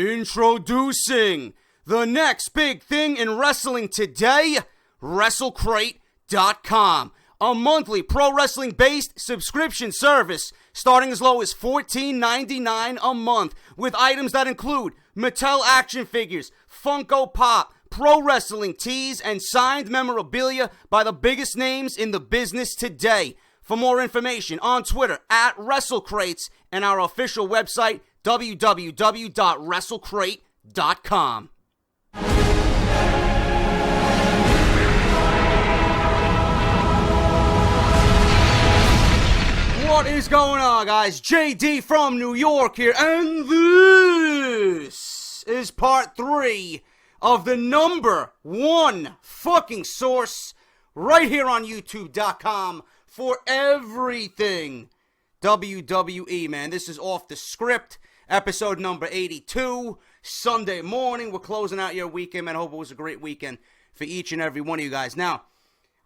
Introducing the next big thing in wrestling today, WrestleCrate.com, a monthly pro wrestling based subscription service starting as low as $14.99 a month with items that include Mattel action figures, Funko Pop, pro wrestling tees, and signed memorabilia by the biggest names in the business today. For more information, on Twitter at WrestleCrates and our official website, www.WrestleCrate.com. What is going on, guys? JD from New York here, and this is part 3 of the number 1 fucking source right here on YouTube.com for everything WWE, man. This is Off The Script, episode number 82, Sunday morning. We're closing out your weekend, man. I hope it was a great weekend for each and every one of you guys. Now,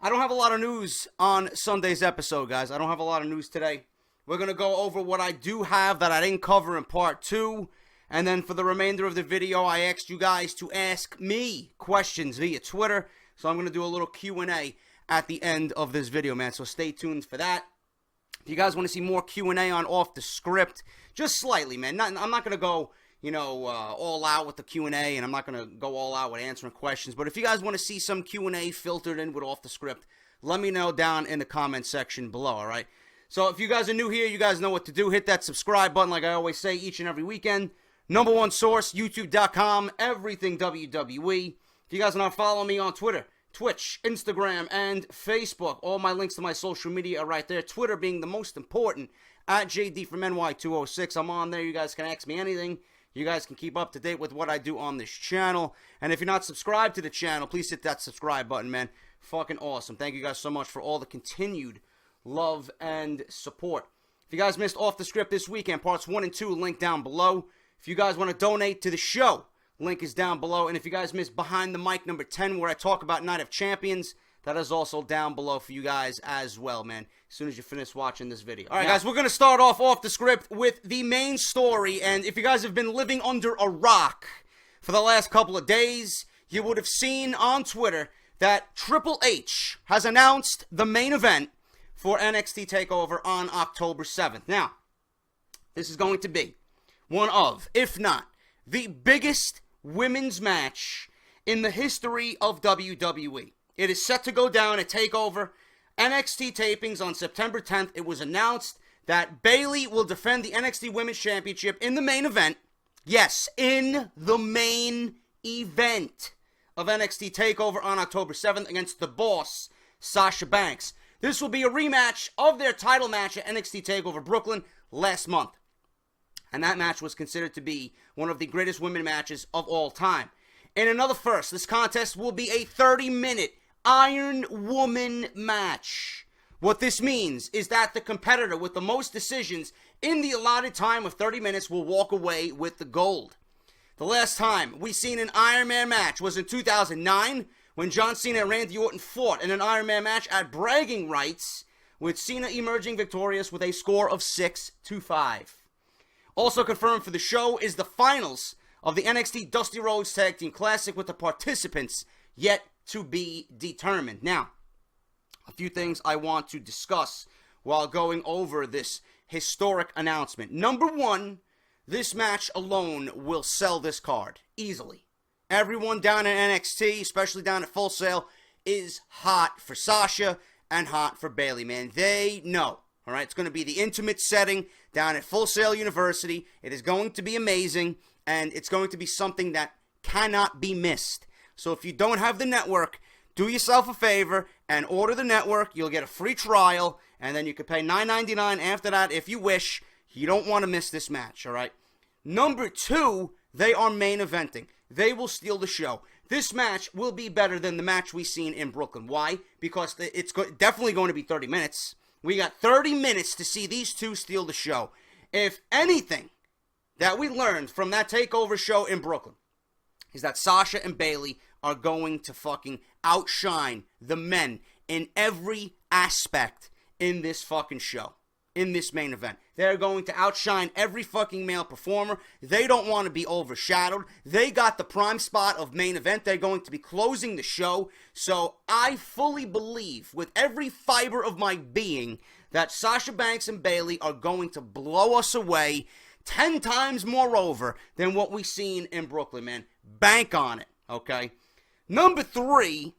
I don't have a lot of news on Sunday's episode, guys. I don't have a lot of news today. We're going to go over what I do have that I didn't cover in part 2. And then for the remainder of the video, I asked you guys to ask me questions via Twitter. So I'm going to do a little Q&A at the end of this video, man. So stay tuned for that. If you guys want to see more Q&A on Off The Script, just slightly, man. I'm not going to go, all out with the Q&A, and I'm not going to go all out with answering questions. But if you guys want to see some Q&A filtered in with Off The Script, let me know down in the comment section below, all right? So if you guys are new here, you guys know what to do. Hit that subscribe button like I always say each and every weekend. Number 1 source, YouTube.com, everything WWE. If you guys are not following me on Twitter, Twitch, Instagram, and Facebook, all my links to my social media are right there. Twitter being the most important, at JD from NY206. I'm on there. You guys can ask me anything. You guys can keep up to date with what I do on this channel. And if you're not subscribed to the channel, please hit that subscribe button, man. Fucking awesome. Thank you guys so much for all the continued love and support. If you guys missed Off The Script this weekend, parts 1 and 2, link down below. If you guys want to donate to the show, link is down below. And if you guys missed Behind the Mic number 10, where I talk about Night of Champions, that is also down below for you guys as well, man, as soon as you finish watching this video. All right, guys, we're going to start off The Script with the main story. And if you guys have been living under a rock for the last couple of days, you would have seen on Twitter that Triple H has announced the main event for NXT TAKEOVER on October 7th. Now, this is going to be one of, if not, the biggest women's match in the history of WWE. It is set to go down at TakeOver NXT tapings on September 10th. It was announced that Bayley will defend the NXT Women's Championship in the main event. Yes, in the main event of NXT TakeOver on October 7th against the boss, Sasha Banks. This will be a rematch of their title match at NXT TakeOver Brooklyn last month. And that match was considered to be one of the greatest women matches of all time. In another first, this contest will be a 30-minute Ironwoman match. What this means is that the competitor with the most decisions in the allotted time of 30 minutes will walk away with the gold. The last time we seen an Iron Man match was in 2009 when John Cena and Randy Orton fought in an Iron Man match at Bragging Rights, with Cena emerging victorious with a score of 6-5. Also confirmed for the show is the finals of the NXT Dusty Rhodes Tag Team Classic, with the participants yet to be determined. Now, a few things I want to discuss while going over this historic announcement. Number 1, this match alone will sell this card easily. Everyone down at NXT, especially down at Full Sail, is hot for Sasha and hot for Bayley, man. They know. All right, it's going to be the intimate setting down at Full Sail University. It is going to be amazing, and it's going to be something that cannot be missed. So if you don't have the network, do yourself a favor and order the network. You'll get a free trial, and then you can pay $9.99 after that if you wish. You don't want to miss this match, all right? Number 2, they are main eventing. They will steal the show. This match will be better than the match we seen in Brooklyn. Why? Because it's definitely going to be 30 minutes. We got 30 minutes to see these two steal the show. If anything that we learned from that TakeOver show in Brooklyn is that Sasha and Bayley are going to fucking outshine the men in every aspect in this fucking show. in this main event. They're going to outshine every fucking male performer. They don't want to be overshadowed. They got the prime spot of main event. They're going to be closing the show. So I fully believe with every fiber of my being that Sasha Banks and Bayley are going to blow us away 10 times more over than what we've seen in Brooklyn, man. Bank on it, okay? Number 3,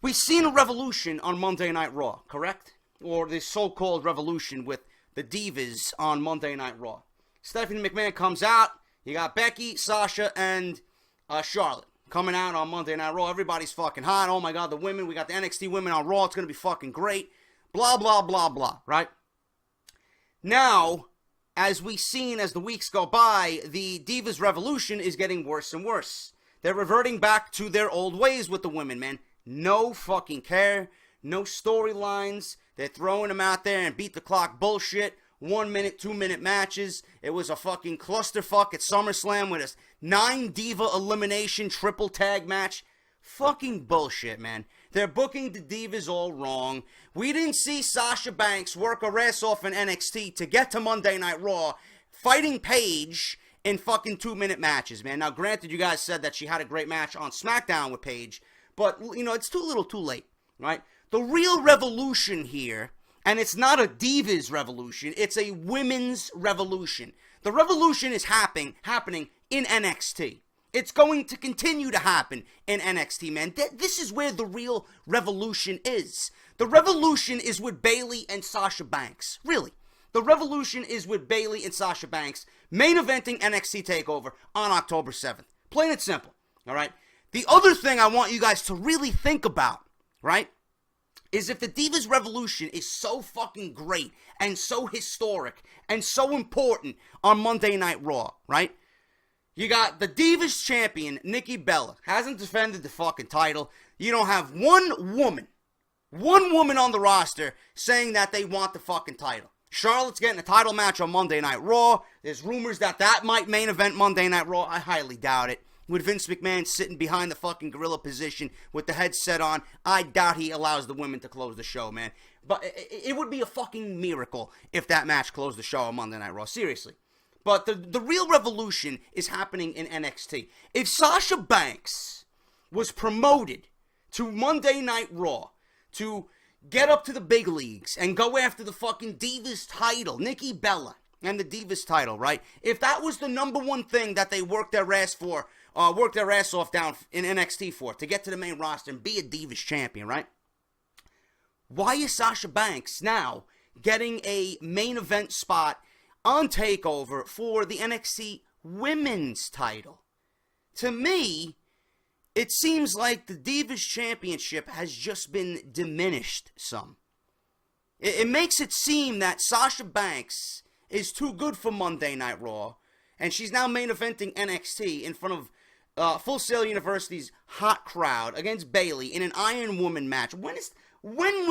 we've seen a revolution on Monday Night Raw, correct? Or this so-called revolution with the Divas on Monday Night Raw. Stephanie McMahon comes out. You got Becky, Sasha, and Charlotte coming out on Monday Night Raw. Everybody's fucking hot. Oh my God, the women. We got the NXT women on Raw. It's going to be fucking great. Blah, blah, blah, blah, right? Now, as we've seen as the weeks go by, the Divas Revolution is getting worse and worse. They're reverting back to their old ways with the women, man. No fucking care. No storylines. They're throwing them out there and beat the clock bullshit. 1 minute, 2 minute matches. It was a fucking clusterfuck at SummerSlam with a 9 diva elimination triple tag match. Fucking bullshit, man. They're booking the Divas all wrong. We didn't see Sasha Banks work her ass off in NXT to get to Monday Night Raw fighting Paige in fucking 2 minute matches, man. Now, granted, you guys said that she had a great match on SmackDown with Paige, but, you know, it's too little too late, right? The real revolution here, and it's not a Divas revolution, it's a women's revolution. The revolution is happening in NXT. It's going to continue to happen in NXT, man. This is where the real revolution is. The revolution is with Bayley and Sasha Banks. Really. The revolution is with Bayley and Sasha Banks main eventing NXT TAKEOVER on October 7th. Plain and simple, all right? The other thing I want you guys to really think about, right, is if the Divas Revolution is so fucking great and so historic and so important on Monday Night Raw, right? You got the Divas champion, Nikki Bella, hasn't defended the fucking title. You don't have one woman on the roster saying that they want the fucking title. Charlotte's getting a title match on Monday Night Raw. There's rumors that might main event Monday Night Raw. I highly doubt it. With Vince McMahon sitting behind the fucking gorilla position with the headset on, I doubt he allows the women to close the show, man. But it would be a fucking miracle if that match closed the show on Monday Night Raw. Seriously. But the real revolution is happening in NXT. If Sasha Banks was promoted to Monday Night Raw to get up to the big leagues and go after the fucking Divas title, Nikki Bella and the Divas title, right? If that was the number one thing that they worked their ass off down in NXT for, to get to the main roster and be a Divas champion, right? Why is Sasha Banks now getting a main event spot on TakeOver for the NXT Women's title? To me, it seems like the Divas Championship has just been diminished some. It makes it seem that Sasha Banks is too good for Monday Night Raw, and she's now main eventing NXT in front of Full Sail University's hot crowd against Bayley in an Ironwoman match. When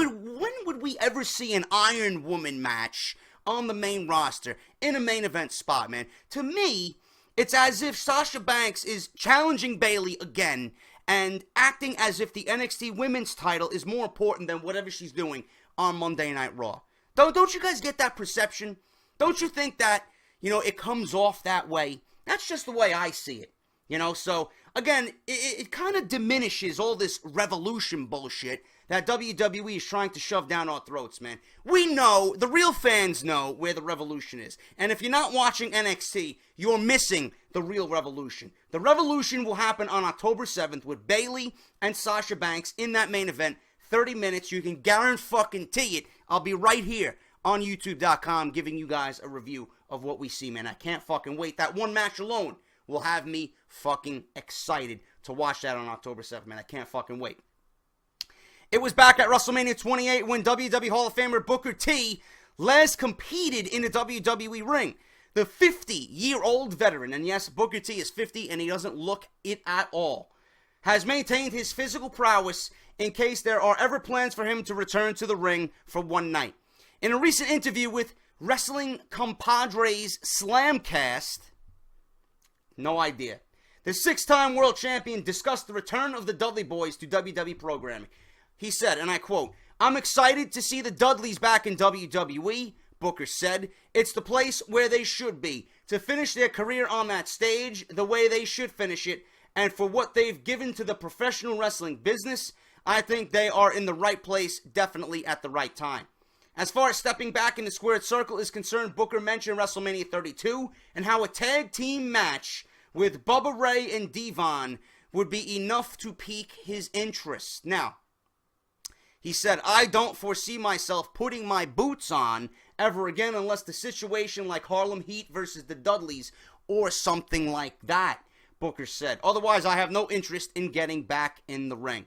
would we ever see an Ironwoman match on the main roster in a main event spot, man? To me, it's as if Sasha Banks is challenging Bayley again and acting as if the NXT Women's title is more important than whatever she's doing on Monday Night Raw. Don't you guys get that perception? Don't you think that, you know, it comes off that way? That's just the way I see it. You know, so, again, it kind of diminishes all this revolution bullshit that WWE is trying to shove down our throats, man. We know, the real fans know where the revolution is. And if you're not watching NXT, you're missing the real revolution. The revolution will happen on October 7th with Bayley and Sasha Banks in that main event. 30 minutes, you can guarantee it. I'll be right here on YouTube.com giving you guys a review of what we see, man. I can't fucking wait. That one match alone will have me fucking excited to watch that on October 7th, man. I can't fucking wait. It was back at WrestleMania 28 when WWE Hall of Famer Booker T last competed in the WWE ring. The 50-year-old veteran, and yes, Booker T is 50 and he doesn't look it at all, has maintained his physical prowess in case there are ever plans for him to return to the ring for one night. In a recent interview with Wrestling Compadres Slamcast, no idea, the 6-time world champion discussed the return of the Dudley Boys to WWE programming. He said, and I quote, "I'm excited to see the Dudleys back in WWE, Booker said. It's the place where they should be, to finish their career on that stage the way they should finish it, and for what they've given to the professional wrestling business, I think they are in the right place, definitely at the right time. As far as stepping back in the squared circle is concerned, Booker mentioned WrestleMania 32 and how a tag team match with Bubba Ray and Devon would be enough to pique his interest. Now, he said, I don't foresee myself putting my boots on ever again unless the situation like Harlem Heat versus the Dudleys or something like that, Booker said. Otherwise, I have no interest in getting back in the ring.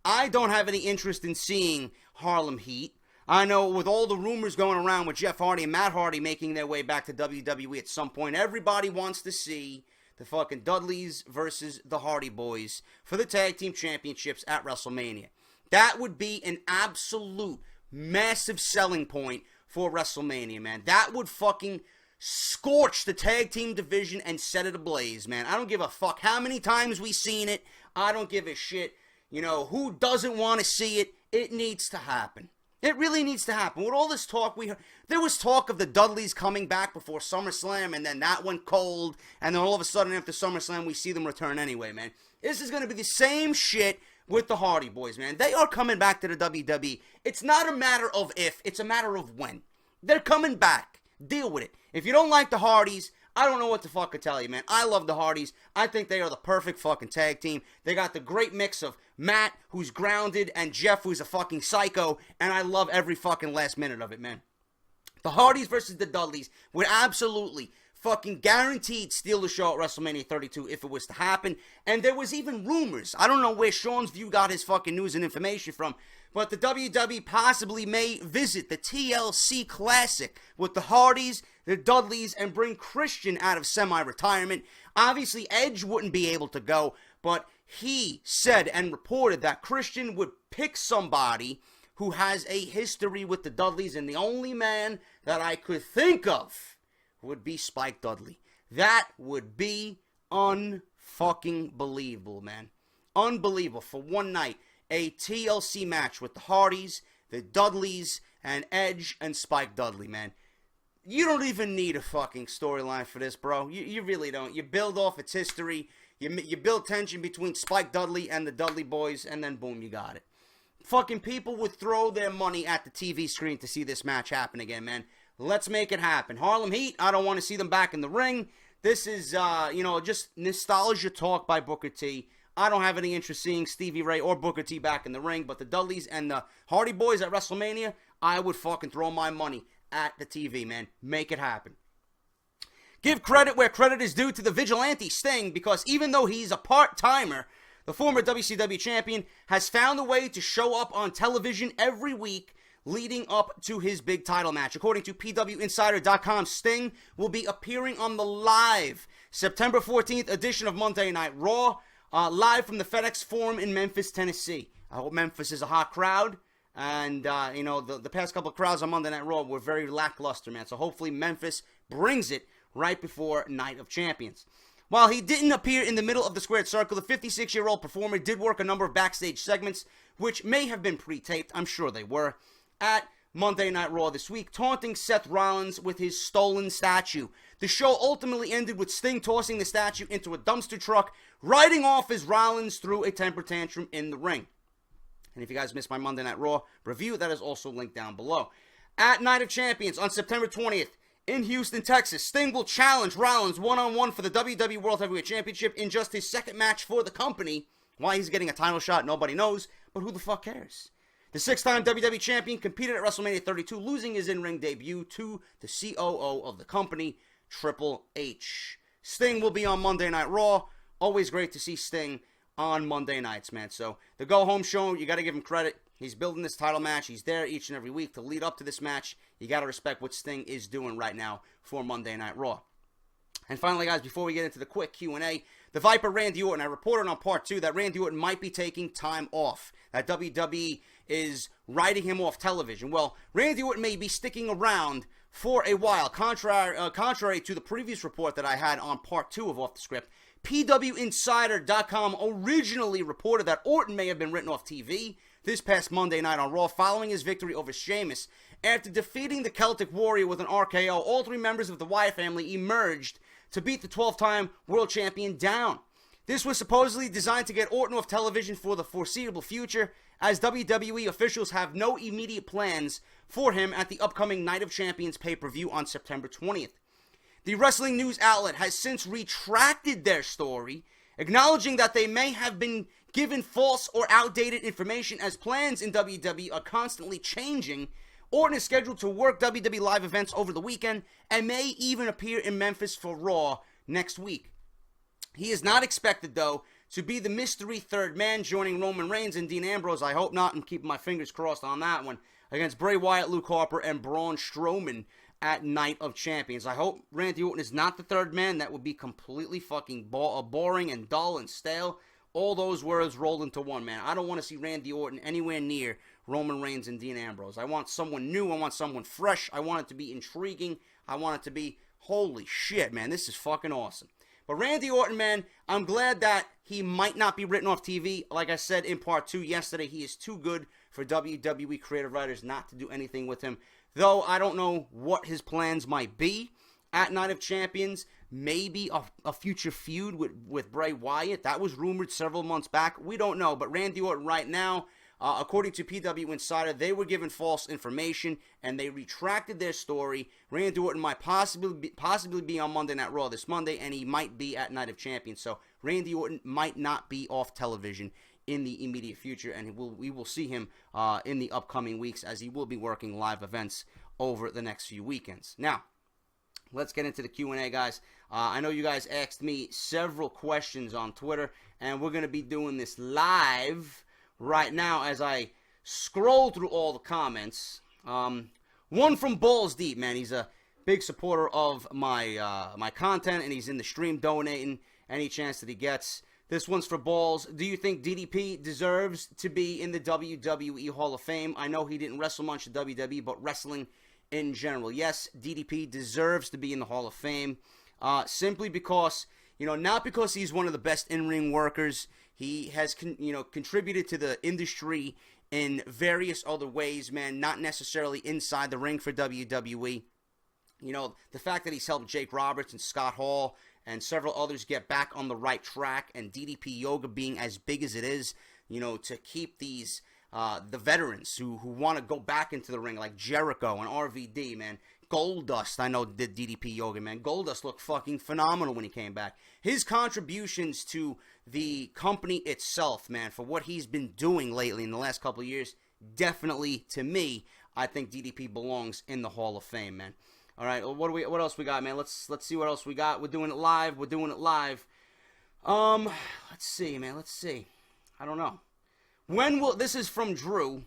I don't have any interest in seeing Harlem Heat. I know with all the rumors going around with Jeff Hardy and Matt Hardy making their way back to WWE at some point, everybody wants to see the fucking Dudleys versus the Hardy Boys for the tag team championships at WrestleMania. That would be an absolute massive selling point for WrestleMania, man. That would fucking scorch the tag team division and set it ablaze, man. I don't give a fuck how many times we've seen it. I don't give a shit. You know, who doesn't want to see it? It needs to happen. It really needs to happen. With all this talk we heard, there was talk of the Dudleys coming back before SummerSlam, and then that went cold, and then all of a sudden after SummerSlam we see them return anyway, man. This is going to be the same shit with the Hardy Boys, man. They are coming back to the WWE. It's not a matter of if, it's a matter of when. They're coming back. Deal with it. If you don't like the Hardys, I don't know what to fucking tell you, man. I love the Hardys. I think they are the perfect fucking tag team. They got the great mix of Matt, who's grounded, and Jeff, who's a fucking psycho, and I love every fucking last minute of it, man. The Hardys versus the Dudleys would absolutely fucking guaranteed steal the show at WrestleMania 32 if it was to happen. And there was even rumors. I don't know where Sean's View got his fucking news and information from, but the WWE possibly may visit the TLC Classic with the Hardys, the Dudleys, and bring Christian out of semi-retirement. Obviously, Edge wouldn't be able to go, but he said and reported that Christian would pick somebody who has a history with the Dudleys, and the only man that I could think of would be Spike Dudley. That would be unfucking believable, man. Unbelievable. For one night, a TLC match with the Hardys, the Dudleys, and Edge and Spike Dudley, man. You don't even need a fucking storyline for this, bro. You really don't. You build off its history. You build tension between Spike Dudley and the Dudley Boys, and then boom, you got it. Fucking people would throw their money at the TV screen to see this match happen again, man. Let's make it happen. Harlem Heat, I don't want to see them back in the ring. This is, just nostalgia talk by Booker T. I don't have any interest seeing Stevie Ray or Booker T back in the ring, but the Dudleys and the Hardy Boys at WrestleMania, I would fucking throw my money at the TV, man. Make it happen. Give credit where credit is due to the vigilante Sting, because even though he's a part-timer, the former WCW champion has found a way to show up on television every week leading up to his big title match. According to PWInsider.com, Sting will be appearing on the live September 14th edition of Monday Night Raw, live from the FedEx Forum in Memphis, Tennessee. I hope Memphis is a hot crowd. And, the past couple of crowds on Monday Night Raw were very lackluster, man. So hopefully Memphis brings it right before Night of Champions. While he didn't appear in the middle of the squared circle, the 56-year-old performer did work a number of backstage segments, which may have been pre-taped, I'm sure they were, at Monday Night Raw this week, taunting Seth Rollins with his stolen statue. The show ultimately ended with Sting tossing the statue into a dumpster truck, riding off as Rollins threw a temper tantrum in the ring. And if you guys missed my Monday Night Raw review, that is also linked down below. At Night of Champions on September 20th, in Houston, Texas, Sting will challenge Rollins one-on-one for the WWE World Heavyweight Championship in just his second match for the company. Why he's getting a title shot, nobody knows, but who the fuck cares? The six-time WWE Champion competed at WrestleMania 32, losing his in-ring debut to the COO of the company, Triple H. Sting will be on Monday Night Raw. Always great to see Sting on Monday nights, man. So, the go-home show, you got to give him credit. He's building this title match. He's there each and every week to lead up to this match. You got to respect what Sting is doing right now for Monday Night Raw. And finally, guys, before we get into the quick Q&A, the Viper Randy Orton, I reported on part 2 that Randy Orton might be taking time off, that WWE is writing him off television. Well, Randy Orton may be sticking around for a while, contrary to the previous report that I had on part 2 of Off the Script. PWInsider.com originally reported that Orton may have been written off TV this past Monday night on Raw following his victory over Sheamus, After defeating the Celtic Warrior with an RKO, all three members of the Wyatt family emerged to beat the 12-time world champion down. This was supposedly designed to get Orton off television for the foreseeable future, as WWE officials have no immediate plans for him at the upcoming Night of Champions pay-per-view on September 20th. The wrestling news outlet has since retracted their story, acknowledging that they may have been given false or outdated information as plans in WWE are constantly changing. Orton is scheduled to work WWE live events over the weekend and may even appear in Memphis for Raw next week. He is not expected, though, to be the mystery third man, joining Roman Reigns and Dean Ambrose. I hope not. I'm keeping my fingers crossed on that one. Against Bray Wyatt, Luke Harper, and Braun Strowman at Night of Champions. I hope Randy Orton is not the third man. That would be completely fucking boring and dull and stale. All those words rolled into one, man. I don't want to see Randy Orton anywhere near Roman Reigns and Dean Ambrose. I want someone new. I want someone fresh. I want it to be intriguing. I want it to be, holy shit, man, this is fucking awesome. But Randy Orton, man, I'm glad that he might not be written off TV. Like I said in part 2 yesterday, he is too good for WWE creative writers not to do anything with him. Though I don't know what his plans might be at Night of Champions. Maybe a future feud with Bray Wyatt. That was rumored several months back. We don't know. But Randy Orton right now, according to PW Insider, they were given false information and they retracted their story. Randy Orton might possibly be on Monday Night Raw this Monday, and he might be at Night of Champions. So Randy Orton might not be off television in the immediate future, and we will see him in the upcoming weeks, as he will be working live events over the next few weekends. Now, let's get into the Q&A, guys. I know you guys asked me several questions on Twitter, and we're going to be doing this live right now as I scroll through all the comments. One from Balls Deep, man. He's a big supporter of my content, and he's in the stream donating any chance that he gets. This one's for Balls. Do you think DDP deserves to be in the WWE Hall of Fame? I know he didn't wrestle much at WWE, but wrestling in general. Yes, DDP deserves to be in the Hall of Fame. Simply because, not because he's one of the best in-ring workers. He has, contributed to the industry in various other ways, man. Not necessarily inside the ring for WWE. The fact that he's helped Jake Roberts and Scott Hall and several others get back on the right track, and DDP Yoga being as big as it is, to keep these the veterans who want to go back into the ring, like Jericho and RVD, man. Goldust, I know, did DDP Yoga, man. Goldust looked fucking phenomenal when he came back. His contributions to the company itself, man, for what he's been doing lately in the last couple of years, definitely, to me, I think DDP belongs in the Hall of Fame, man. All right, what else we got, man? Let's see what else we got. We're doing it live. Let's see, man. Let's see. I don't know. This is from Drew.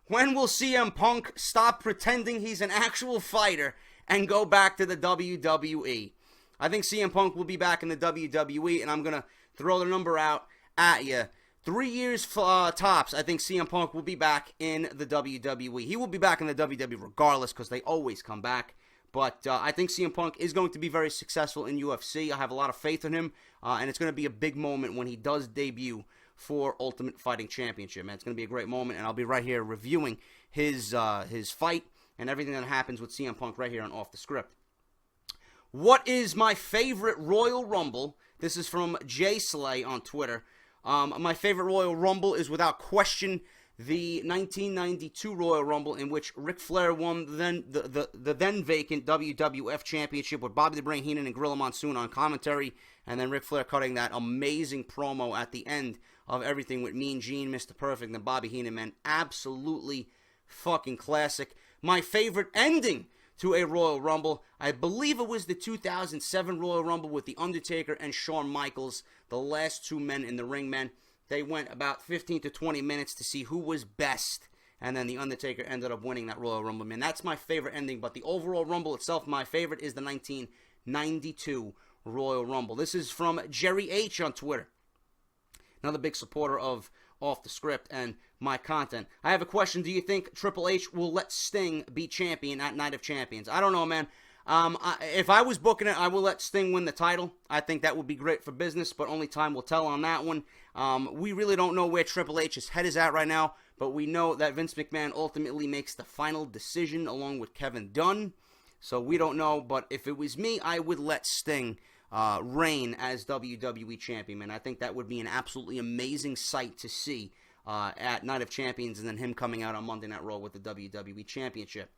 When will CM Punk stop pretending he's an actual fighter and go back to the WWE? I think CM Punk will be back in the WWE, and I'm going to throw the number out at you. 3 years tops, I think CM Punk will be back in the WWE. He will be back in the WWE regardless, because they always come back. But I think CM Punk is going to be very successful in UFC. I have a lot of faith in him, and it's going to be a big moment when he does debut for Ultimate Fighting Championship, man. It's going to be a great moment, and I'll be right here reviewing his fight and everything that happens with CM Punk right here on Off The Script. What is my favorite Royal Rumble? This is from Jay Slay on Twitter. My favorite Royal Rumble is without question the 1992 Royal Rumble, in which Ric Flair won the then vacant WWF Championship with Bobby the Brain Heenan and Gorilla Monsoon on commentary, and then Ric Flair cutting that amazing promo at the end of everything with Mean Gene, Mr. Perfect, and Bobby Heenan, man. Absolutely fucking classic. My favorite ending to a Royal Rumble, I believe it was the 2007 Royal Rumble with The Undertaker and Shawn Michaels, the last two men in the ring, man. They went about 15 to 20 minutes to see who was best, and then The Undertaker ended up winning that Royal Rumble, man. That's my favorite ending, but the overall Rumble itself, my favorite is the 1992 Royal Rumble. This is from Jerry H. on Twitter. Another big supporter of Off The Script and my content. I have a question. Do you think Triple H will let Sting be champion at Night of Champions? I don't know, man. If I was booking it, I will let Sting win the title. I think that would be great for business, but only time will tell on that one. We really don't know where Triple H's head is at right now, but we know that Vince McMahon ultimately makes the final decision along with Kevin Dunn. So we don't know, but if it was me, I would let Sting reign as WWE Champion, man. I think that would be an absolutely amazing sight to see at Night of Champions, and then him coming out on Monday Night Raw with the WWE Championship.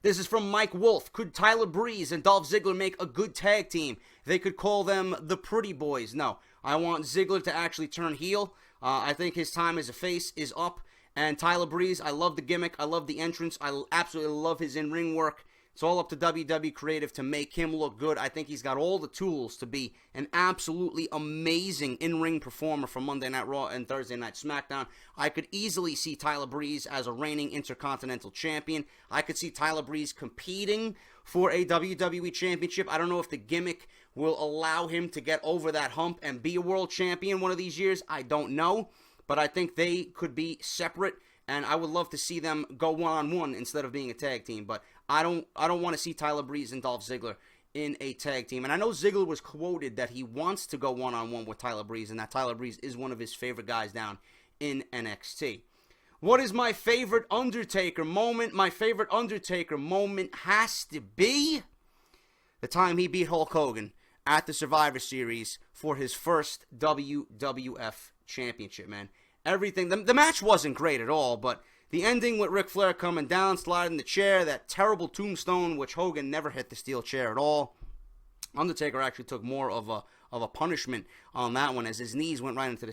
This is from Mike Wolf. Could Tyler Breeze and Dolph Ziggler make a good tag team? They could call them the Pretty Boys. No, I want Ziggler to actually turn heel. I think his time as a face is up. And Tyler Breeze, I love the gimmick. I love the entrance. I absolutely love his in-ring work. It's all up to WWE Creative to make him look good. I think he's got all the tools to be an absolutely amazing in-ring performer for Monday Night Raw and Thursday Night SmackDown. I could easily see Tyler Breeze as a reigning Intercontinental Champion. I could see Tyler Breeze competing for a WWE Championship. I don't know if the gimmick will allow him to get over that hump and be a World Champion one of these years. I don't know, but I think they could be separate, and I would love to see them go one-on-one instead of being a tag team, but I don't want to see Tyler Breeze and Dolph Ziggler in a tag team. And I know Ziggler was quoted that he wants to go one-on-one with Tyler Breeze, and that Tyler Breeze is one of his favorite guys down in NXT. What is my favorite Undertaker moment? My favorite Undertaker moment has to be the time he beat Hulk Hogan at the Survivor Series for his first WWF Championship, man. Everything, the match wasn't great at all, but the ending with Ric Flair coming down, sliding the chair, that terrible tombstone, which Hogan never hit the steel chair at all. Undertaker actually took more of a punishment on that one as his knees went right into the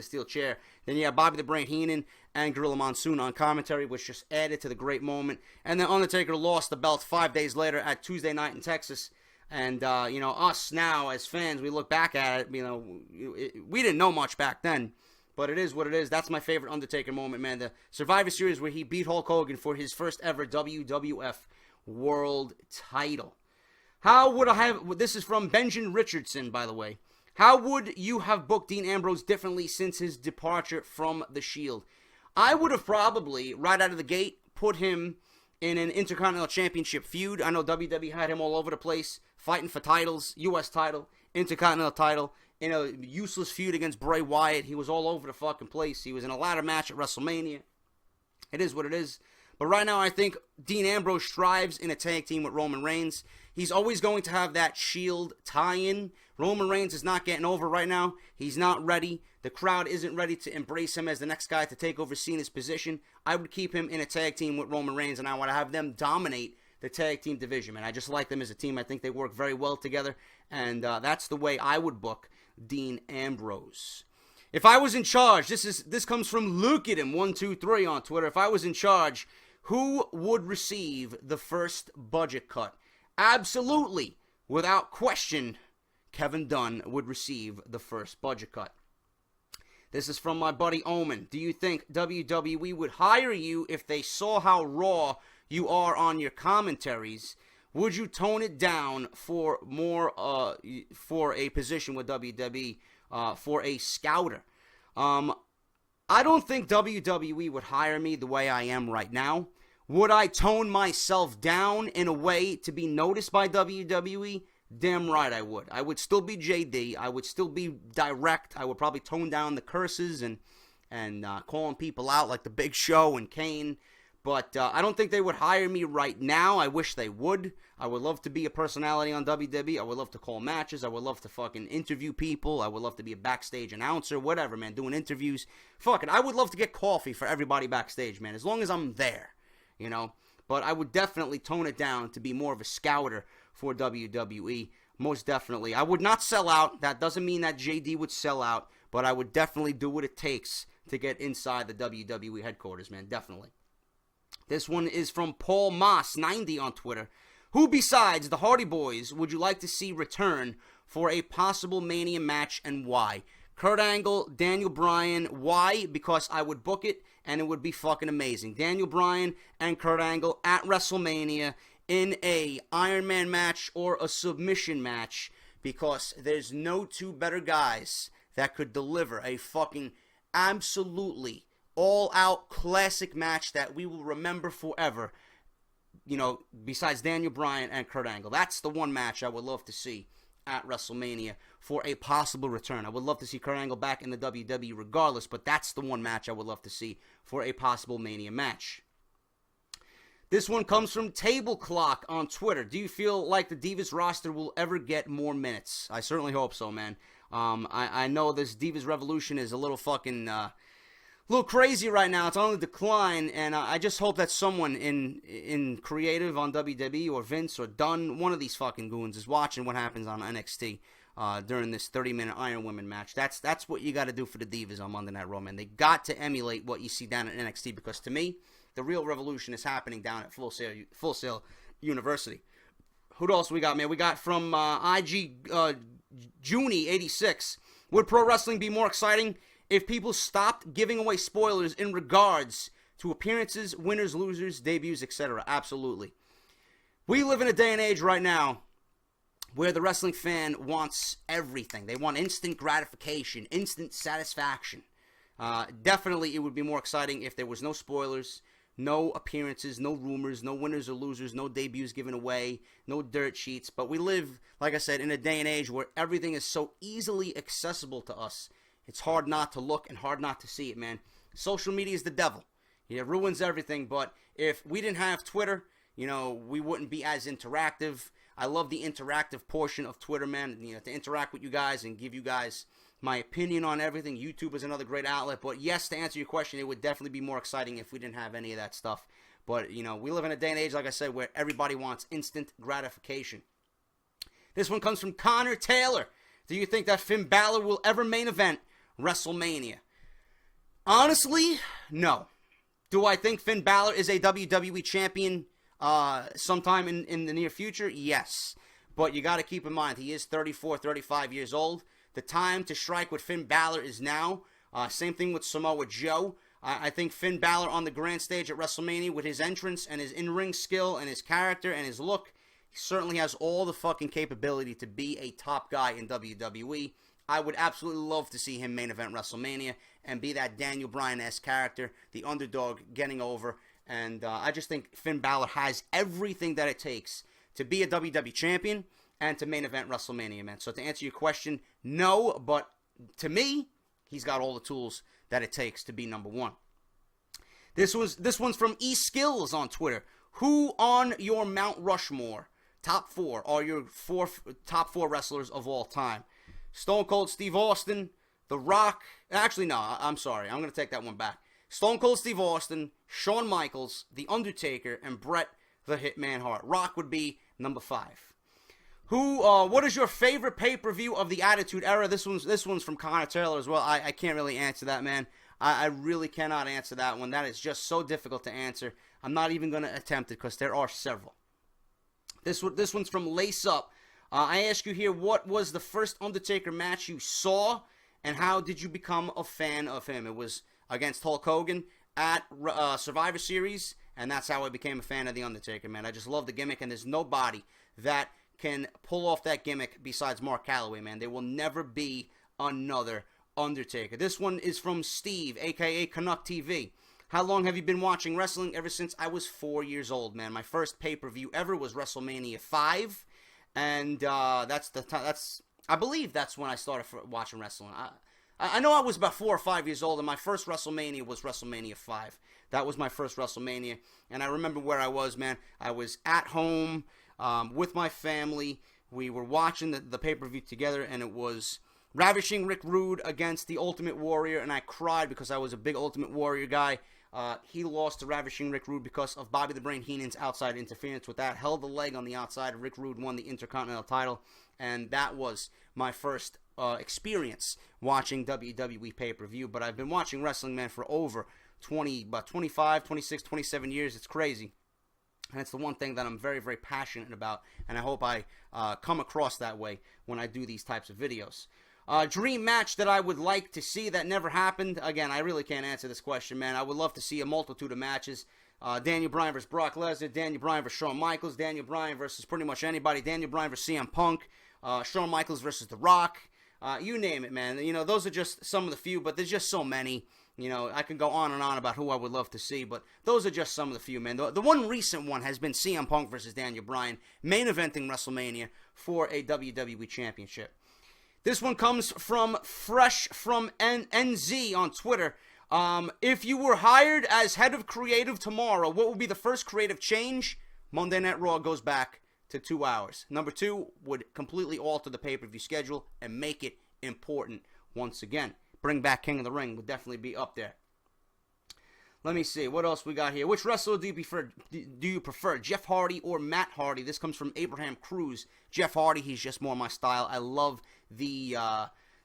steel chair. Then you have Bobby the Brain Heenan and Gorilla Monsoon on commentary, which just added to the great moment. And then Undertaker lost the belt 5 days later at Tuesday Night in Texas. And, us now as fans, we look back at it, we didn't know much back then. But it is what it is. That's my favorite Undertaker moment, man. The Survivor Series where he beat Hulk Hogan for his first ever WWF World title. How would I have... This is from Benjamin Richardson, by the way. How would you have booked Dean Ambrose differently since his departure from The Shield? I would have probably, right out of the gate, put him in an Intercontinental Championship feud. I know WWE had him all over the place, fighting for titles, U.S. title, Intercontinental title, in a useless feud against Bray Wyatt. He was all over the fucking place. He was in a ladder match at WrestleMania. It is what it is. But right now, I think Dean Ambrose strives in a tag team with Roman Reigns. He's always going to have that Shield tie-in. Roman Reigns is not getting over right now. He's not ready. The crowd isn't ready to embrace him as the next guy to take over Cena's position. I would keep him in a tag team with Roman Reigns, and I want to have them dominate the tag team division, man. I just like them as a team. I think they work very well together, and that's the way I would book Dean Ambrose. If I was in charge, this comes from Lukeadam123 on Twitter. If I was in charge, who would receive the first budget cut? Absolutely, without question, Kevin Dunn would receive the first budget cut. This is from my buddy Omen. Do you think WWE would hire you if they saw how raw you are on your commentaries? Would you tone it down for more for a position with WWE for a scouter? I don't think WWE would hire me the way I am right now. Would I tone myself down in a way to be noticed by WWE? Damn right I would. I would still be JD. I would still be direct. I would probably tone down the curses and calling people out like The Big Show and Kane. But I don't think they would hire me right now. I wish they would. I would love to be a personality on WWE. I would love to call matches. I would love to fucking interview people. I would love to be a backstage announcer. Whatever, man. Doing interviews. Fuck it. I would love to get coffee for everybody backstage, man. As long as I'm there, you know. But I would definitely tone it down to be more of a scouter for WWE. Most definitely. I would not sell out. That doesn't mean that JD would sell out. But I would definitely do what it takes to get inside the WWE headquarters, man. Definitely. This one is from Paul Moss90 on Twitter. Who besides the Hardy Boys would you like to see return for a possible Mania match and why? Kurt Angle, Daniel Bryan. Why? Because I would book it and it would be fucking amazing. Daniel Bryan and Kurt Angle at WrestleMania in a Iron Man match or a submission match, because there's no two better guys that could deliver a fucking absolutely all-out classic match that we will remember forever besides Daniel Bryan and Kurt Angle. That's the one match I would love to see at WrestleMania for a possible return. I would love to see Kurt Angle back in the WWE regardless, but that's the one match I would love to see for a possible Mania match. This one comes from Table Clock on Twitter. Do you feel like the Divas roster will ever get more minutes? I certainly hope so, man. I know this Divas Revolution is a little fucking... little crazy right now. It's on the decline, and I just hope that someone in creative on WWE or Vince or Dunn, one of these fucking goons, is watching what happens on NXT during this 30-minute Ironwoman match. That's what you got to do for the Divas on Monday Night Raw, man. They got to emulate what you see down at NXT, because to me, the real revolution is happening down at Full Sail University. Who else we got, man? We got from Eiji Jhin 86. Would pro wrestling be more exciting if people stopped giving away spoilers in regards to appearances, winners, losers, debuts, etc.? Absolutely. We live in a day and age right now where the wrestling fan wants everything. They want instant gratification, instant satisfaction. Definitely it would be more exciting if there was no spoilers, no appearances, no rumors, no winners or losers, no debuts given away, no dirt sheets. But we live, like I said, in a day and age where everything is so easily accessible to us. It's hard not to look and hard not to see it, man. Social media is the devil. It ruins everything, but if we didn't have Twitter, we wouldn't be as interactive. I love the interactive portion of Twitter, man, to interact with you guys and give you guys my opinion on everything. YouTube is another great outlet, but yes, to answer your question, it would definitely be more exciting if we didn't have any of that stuff. But, we live in a day and age, like I said, where everybody wants instant gratification. This one comes from Connor Taylor. Do you think that Finn Balor will ever main event WrestleMania? Honestly, no. Do I think Finn Balor is a WWE champion sometime in the near future? Yes. But you got to keep in mind, he is 34, 35 years old. The time to strike with Finn Balor is now. Same thing with Samoa Joe. I think Finn Balor on the grand stage at WrestleMania, with his entrance and his in-ring skill and his character and his look, he certainly has all the fucking capability to be a top guy in WWE. I would absolutely love to see him main event WrestleMania and be that Daniel Bryan-esque character, the underdog getting over. And I just think Finn Balor has everything that it takes to be a WWE champion and to main event WrestleMania, man. So to answer your question, no, but to me, he's got all the tools that it takes to be number one. This one's from eSkills on Twitter. Who on your Mount Rushmore top four are your top four wrestlers of all time? Stone Cold Steve Austin, The Rock. Actually, no, I'm sorry. I'm going to take that one back. Stone Cold Steve Austin, Shawn Michaels, The Undertaker, and Bret the Hitman Hart. Rock would be number 5. What is your favorite pay-per-view of the Attitude Era? This one's from Connor Taylor as well. I can't really answer that, man. I really cannot answer that one. That is just so difficult to answer. I'm not even going to attempt it because there are several. This one's from Lace Up. I ask you here, what was the first Undertaker match you saw, and how did you become a fan of him? It was against Hulk Hogan at Survivor Series, and that's how I became a fan of The Undertaker, man. I just love the gimmick, and there's nobody that can pull off that gimmick besides Mark Calloway, man. There will never be another Undertaker. This one is from Steve, a.k.a. Canuck TV. How long have you been watching wrestling? Ever since I was 4 years old, man. My first pay-per-view ever was WrestleMania 5. And I believe that's when I started watching wrestling. I know I was about 4 or 5 years old, and my first WrestleMania was WrestleMania 5. That was my first WrestleMania, and I remember where I was, man. I was at home with my family. We were watching the pay-per-view together, and it was Ravishing Rick Rude against the Ultimate Warrior, and I cried because I was a big Ultimate Warrior guy. He lost to Ravishing Rick Rude because of Bobby the Brain Heenan's outside interference with that. Held the leg on the outside. Rick Rude won the Intercontinental title. And that was my first experience watching WWE pay-per-view. But I've been watching wrestling, man, for over 25, 26, 27 years. It's crazy. And it's the one thing that I'm very, very passionate about. And I hope I come across that way when I do these types of videos. Dream match that I would like to see that never happened. Again, I really can't answer this question, man. I would love to see a multitude of matches. Daniel Bryan versus Brock Lesnar, Daniel Bryan versus Shawn Michaels, Daniel Bryan versus pretty much anybody, Daniel Bryan versus CM Punk, Shawn Michaels versus The Rock. You name it, man. Those are just some of the few, but there's just so many You know, I can go on and on about who I would love to see, but those are just some of the few, man. The one recent one has been CM Punk versus Daniel Bryan, main eventing WrestleMania for a WWE Championship. This one comes from Fresh from NZ on Twitter. If you were hired as head of creative tomorrow, what would be the first creative change? Monday Night Raw goes back to 2 hours. Number 2 would completely alter the pay-per-view schedule and make it important once again. Bring back King of the Ring would definitely be up there. Let me see. What else we got here? Which wrestler do you prefer? Jeff Hardy or Matt Hardy? This comes from Abraham Cruz. Jeff Hardy, he's just more my style. I love the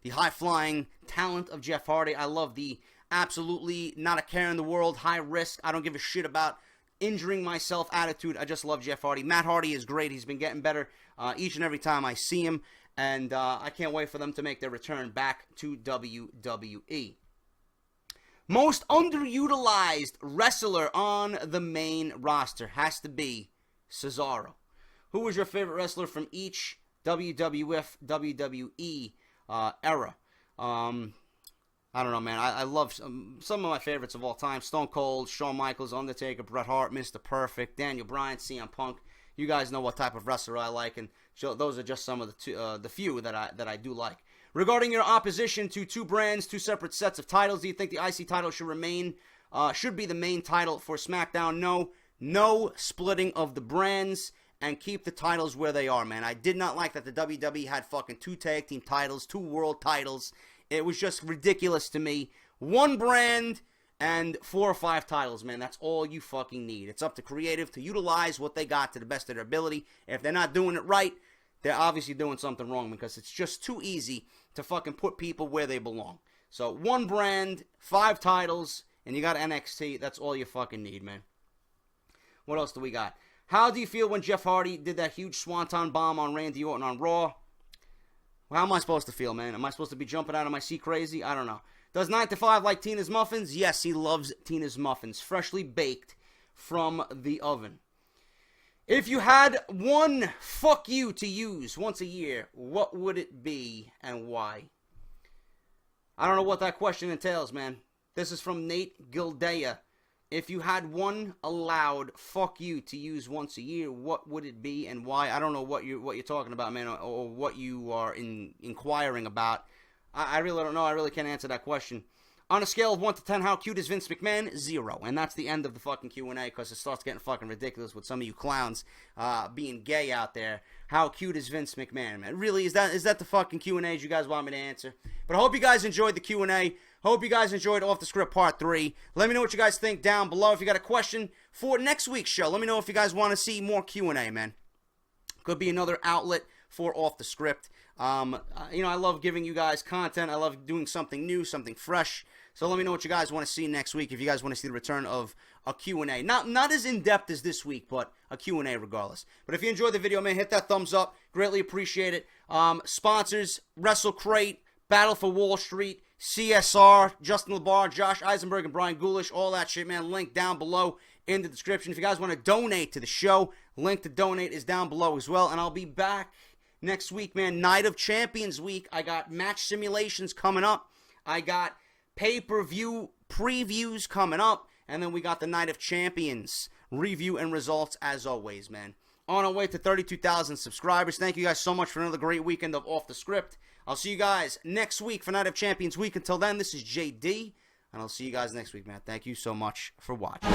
high-flying talent of Jeff Hardy. I love the absolutely not a care in the world, high risk, I don't give a shit about injuring myself attitude. I just love Jeff Hardy. Matt Hardy is great. He's been getting better each and every time I see him. And I can't wait for them to make their return back to WWE. Most underutilized wrestler on the main roster has to be Cesaro. Who was your favorite wrestler from each WWF, WWE era? I don't know, man. I love some of my favorites of all time. Stone Cold, Shawn Michaels, Undertaker, Bret Hart, Mr. Perfect, Daniel Bryan, CM Punk. You guys know what type of wrestler I like, and those are just some of the few that I do like. Regarding your opposition to two brands, two separate sets of titles, do you think the IC title should be the main title for SmackDown? No splitting of the brands, and keep the titles where they are, man. I did not like that the WWE had fucking 2 tag team titles, 2 world titles. It was just ridiculous to me. 1 brand and 4 or 5 titles, man. That's all you fucking need. It's up to creative to utilize what they got to the best of their ability. If they're not doing it right, they're obviously doing something wrong, because it's just too easy to fucking put people where they belong. So 1 brand, 5 titles, and you got NXT. That's all you fucking need, man. What else do we got? How do you feel when Jeff Hardy did that huge swanton bomb on Randy Orton on Raw? Well, how am I supposed to feel, man? Am I supposed to be jumping out of my seat crazy? I don't know. Does 9 to 5 like Tina's muffins? Yes, he loves Tina's muffins. Freshly baked from the oven. If you had one fuck you to use once a year, what would it be and why? I don't know what that question entails, man. This is from Nate Gildea. If you had one allowed fuck you to use once a year, what would it be and why? I don't know what you're talking about, man, or what you are inquiring about. I really don't know. I really can't answer that question. On a scale of 1 to 10, how cute is Vince McMahon? 0. And that's the end of the fucking Q&A, because it starts getting fucking ridiculous with some of you clowns being gay out there. How cute is Vince McMahon, man? Really, is that the fucking Q&As you guys want me to answer? But I hope you guys enjoyed the Q&A. Hope you guys enjoyed Off the Script Part 3. Let me know what you guys think down below. If you got a question for next week's show, let me know if you guys want to see more Q&A, man. Could be another outlet for Off the Script. I love giving you guys content. I love doing something new, something fresh. So let me know what you guys want to see next week, if you guys want to see the return of a Q&A. Not as in-depth as this week, but a Q&A regardless. But if you enjoyed the video, man, hit that thumbs up. Greatly appreciate it. Sponsors, WrestleCrate, Battle for Wall Street, CSR, Justin LeBar, Josh Eisenberg, and Brian Ghoulish, all that shit, man. Link down below in the description. If you guys want to donate to the show, link to donate is down below as well. And I'll be back next week, man. Night of Champions week. I got match simulations coming up. I got pay-per-view previews coming up. And then we got the Night of Champions review and results as always, man. On our way to 32,000 subscribers. Thank you guys so much for another great weekend of Off the Script. I'll see you guys next week for Night of Champions week. Until then, this is JD, and I'll see you guys next week, man. Thank you so much for watching.